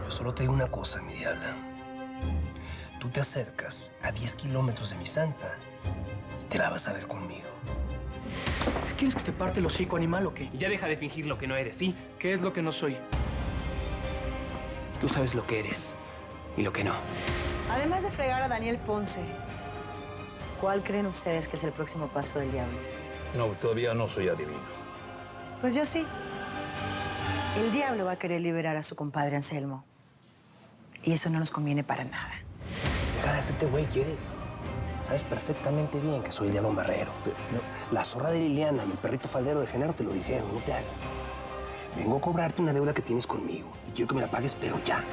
Yo solo te digo una cosa, mi diabla. Tú te acercas a 10 kilómetros de mi santa y te la vas a ver conmigo. ¿Quieres que te parte el hocico, animal, o qué? Ya deja de fingir lo que no eres, ¿sí? ¿Qué es lo que no soy? Tú sabes lo que eres y lo que no. Además de fregar a Daniel Ponce, ¿cuál creen ustedes que es el próximo paso del diablo? No, todavía no soy adivino. Pues yo sí. El diablo va a querer liberar a su compadre Anselmo. Y eso no nos conviene para nada. Deja de hacerte güey, ¿quieres? Sabes perfectamente bien que soy el diablo marrero. La zorra de Liliana y el perrito faldero de Genaro te lo dijeron, no te hagas. Vengo a cobrarte una deuda que tienes conmigo y quiero que me la pagues, pero ya.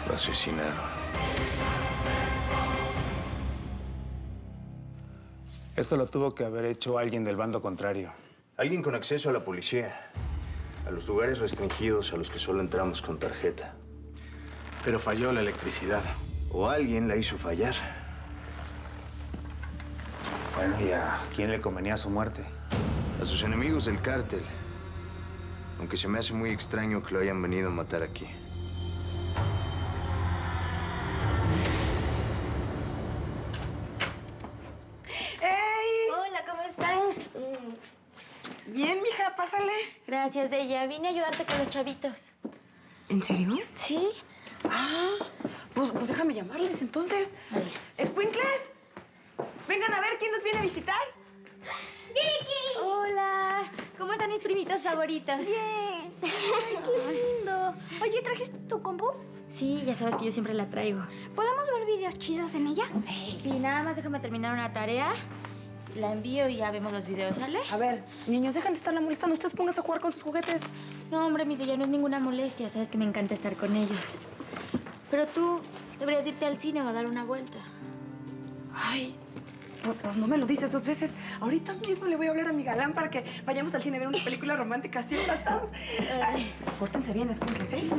Lo asesinaron. Esto lo tuvo que haber hecho alguien del bando contrario. Alguien con acceso a la policía. A los lugares restringidos a los que solo entramos con tarjeta. Pero falló la electricidad. O alguien la hizo fallar. Bueno, ¿y a quién le convenía su muerte? A sus enemigos del cártel. Aunque se me hace muy extraño que lo hayan venido a matar aquí. Hola, ¿cómo estás? Bien, mija, pásale. Gracias, Deya. Vine a ayudarte con los chavitos. ¿En serio? ¿Sí? Ah, pues déjame llamarles entonces. Vale. ¡Escuincles! Vengan a ver quién nos viene a visitar. ¡Vicky! Hola. ¿Cómo están mis primitos favoritos? Bien. Ay, qué lindo. Oye, ¿trajiste tu compu? Sí, ya sabes que yo siempre la traigo. ¿Podemos ver videos chidos en ella? Sí, nada más déjame terminar una tarea. La envío y ya vemos los videos, ¿sale? A ver, niños, dejan de estarla molestando. Ustedes pónganse a jugar con sus juguetes. No, hombre, mi Deya, no es ninguna molestia. Sabes que me encanta estar con ellos. Pero tú deberías irte al cine o a dar una vuelta. Ay, pues no me lo dices 2 veces. Ahorita mismo le voy a hablar a mi galán para que vayamos al cine a ver una película romántica así abrazados. Ay, pórtense bien, escuincles, ¿eh?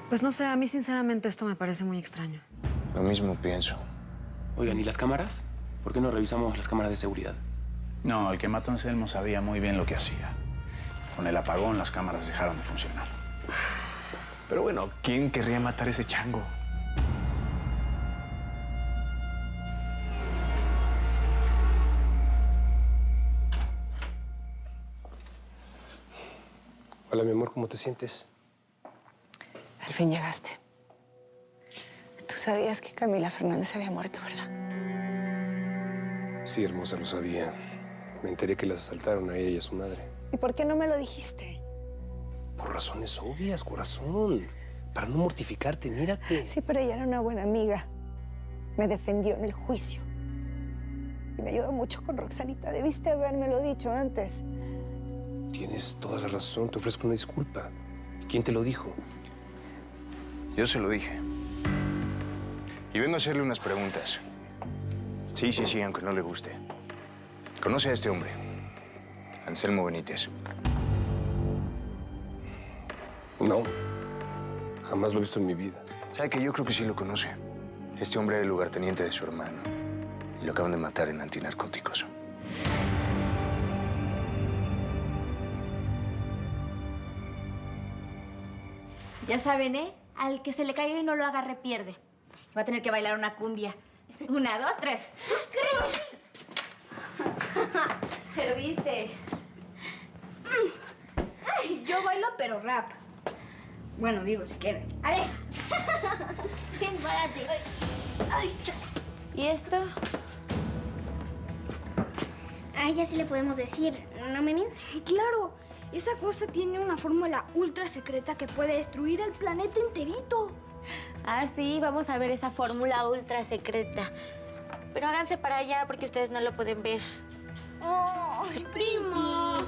Pues no sé, a mí sinceramente esto me parece muy extraño. Lo mismo pienso. Oigan, ¿y las cámaras? ¿Por qué no revisamos las cámaras de seguridad? No, el que mató a Anselmo sabía muy bien lo que hacía. Con el apagón, las cámaras dejaron de funcionar. Pero bueno, ¿quién querría matar a ese chango? Hola, mi amor, ¿cómo te sientes? Al fin llegaste. Tú sabías que Camila Fernández había muerto, ¿verdad? Sí, hermosa, lo sabía. Me enteré que las asaltaron a ella y a su madre. ¿Y por qué no me lo dijiste? Por razones obvias, corazón. Para no mortificarte, mírate. Sí, pero ella era una buena amiga. Me defendió en el juicio. Y me ayudó mucho con Roxanita. Debiste habérmelo dicho antes. Tienes toda la razón. Te ofrezco una disculpa. ¿Quién te lo dijo? Yo se lo dije. Y vengo a hacerle unas preguntas. Sí, aunque no le guste. ¿Conoce a este hombre? Anselmo Benítez. No. Jamás lo he visto en mi vida. ¿Sabe que yo creo que sí lo conoce? Este hombre era el lugarteniente de su hermano. Y lo acaban de matar en antinarcóticos. Ya saben, ¿eh? Al que se le caiga y no lo agarre, pierde. Va a tener que bailar una cumbia. 1, 2, 3. ¿Pero viste? Ay, yo bailo, pero rap. Bueno, digo, si quieren. A ver. Bien, párate. Ay, chales. ¿Y esto? A ella sí le podemos decir, ¿no, Memín? Claro. Esa cosa tiene una fórmula ultra secreta que puede destruir el planeta enterito. Ah, sí, vamos a ver esa fórmula ultra secreta. Pero háganse para allá porque ustedes no lo pueden ver. ¡Ay, primo!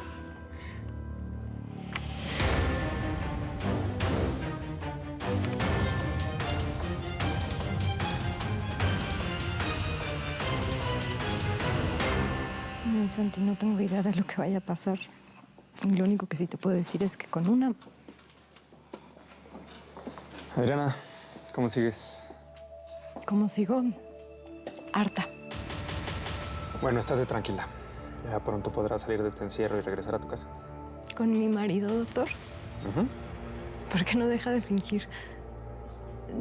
No, Santi, no tengo idea de lo que vaya a pasar. Y lo único que sí te puedo decir es que con una Adriana, ¿cómo sigues? ¿Cómo sigo? Harta. Bueno, estate tranquila. Ya pronto podrás salir de este encierro y regresar a tu casa. ¿Con mi marido, doctor? ¿Por qué no deja de fingir?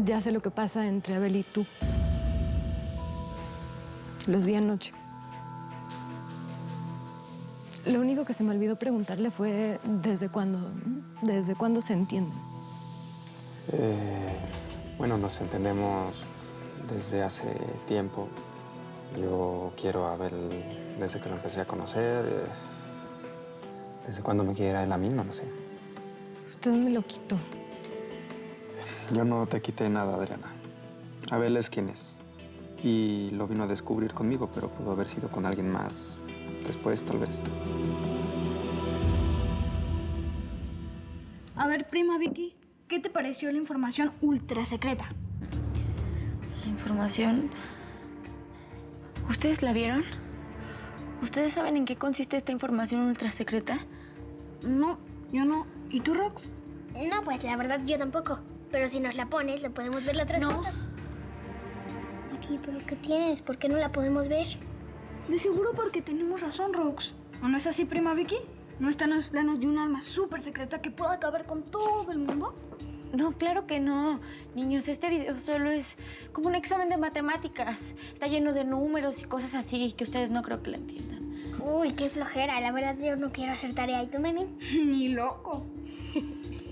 Ya sé lo que pasa entre Abel y tú. Los vi anoche. Lo único que se me olvidó preguntarle fue ¿desde cuándo se entienden? Bueno, nos entendemos desde hace tiempo. Yo quiero a Abel desde que lo empecé a conocer. Desde cuando me quiera él a mí, no lo sé. Usted me lo quitó. Yo no te quité nada, Adriana. Abel es quien es. Y lo vino a descubrir conmigo, pero pudo haber sido con alguien más después, tal vez. A ver, prima Vicky, ¿qué te pareció la información ultra secreta? La información... ¿Ustedes la vieron? ¿Ustedes saben en qué consiste esta información ultra secreta? No, yo no. ¿Y tú, Rox? No, pues la verdad yo tampoco. Pero si nos la pones, la podemos ver las tres juntas. Aquí, ¿pero qué tienes? ¿Por qué no la podemos ver? De seguro porque tenemos razón, Rox. ¿O no es así, prima Vicky? ¿No están los planos de un arma súper secreta que pueda acabar con todo el mundo? No, claro que no. Niños, este video solo es como un examen de matemáticas. Está lleno de números y cosas así que ustedes no creo que la entiendan. Uy, qué flojera. La verdad yo no quiero hacer tarea. ¿Y tú, Memi? Ni loco.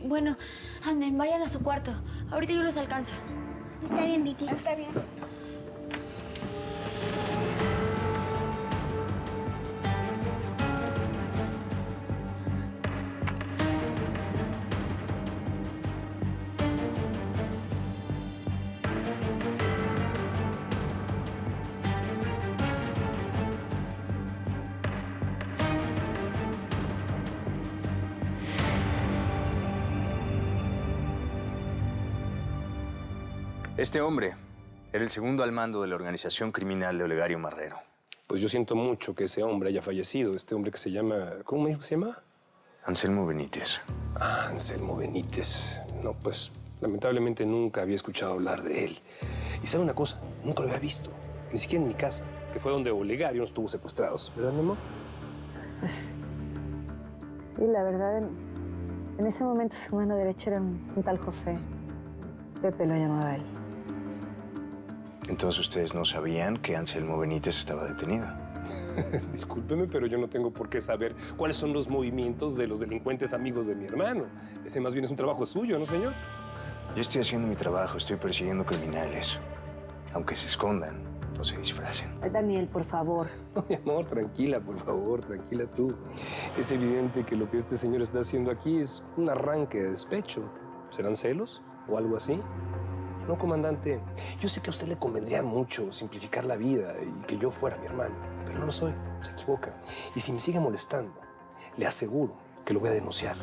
Bueno, anden, vayan a su cuarto. Ahorita yo los alcanzo. Está bien, Vicky. Está bien. Este hombre era el segundo al mando de la organización criminal de Olegario Marrero. Pues yo siento mucho que ese hombre haya fallecido. Este hombre que se llama... ¿Cómo me dijo que se llama? Anselmo Benítez. Ah, Anselmo Benítez. No, pues lamentablemente nunca había escuchado hablar de él. Y sabe una cosa, nunca lo había visto. Ni siquiera en mi casa, que fue donde Olegario nos tuvo secuestrados. ¿Verdad, mi amor? Pues, sí, la verdad, en ese momento su mano derecha era un tal José. Pepe lo llamaba él. Entonces ustedes no sabían que Anselmo Benítez estaba detenido. Discúlpeme, pero yo no tengo por qué saber cuáles son los movimientos de los delincuentes amigos de mi hermano. Ese más bien es un trabajo suyo, ¿no, señor? Yo estoy haciendo mi trabajo, estoy persiguiendo criminales. Aunque se escondan, no se disfracen. Daniel, por favor. No, mi amor, tranquila, por favor, tranquila tú. Es evidente que lo que este señor está haciendo aquí es un arranque de despecho. ¿Serán celos o algo así? No, comandante, yo sé que a usted le convendría mucho simplificar la vida y que yo fuera mi hermano, pero no lo soy, se equivoca. Y si me sigue molestando, le aseguro que lo voy a denunciar.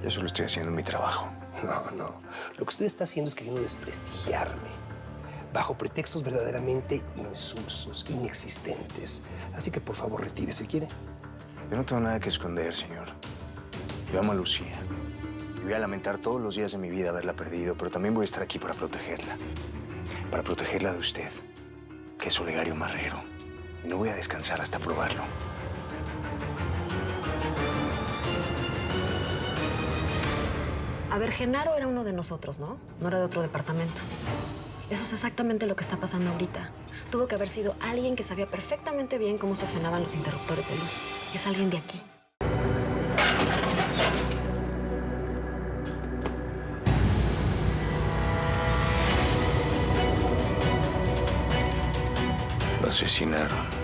Yo solo estoy haciendo mi trabajo. No. Lo que usted está haciendo es queriendo desprestigiarme, bajo pretextos verdaderamente insulsos, inexistentes. Así que, por favor, retírese, ¿quiere? Yo no tengo nada que esconder, señor. Yo amo a Lucía. Voy a lamentar todos los días de mi vida haberla perdido, pero también voy a estar aquí para protegerla. Para protegerla de usted, que es Olegario Marrero. Y no voy a descansar hasta probarlo. A ver, Genaro era uno de nosotros, ¿no? No era de otro departamento. Eso es exactamente lo que está pasando ahorita. Tuvo que haber sido alguien que sabía perfectamente bien cómo se accionaban los interruptores de luz. Es alguien de aquí. Lo asesinaron.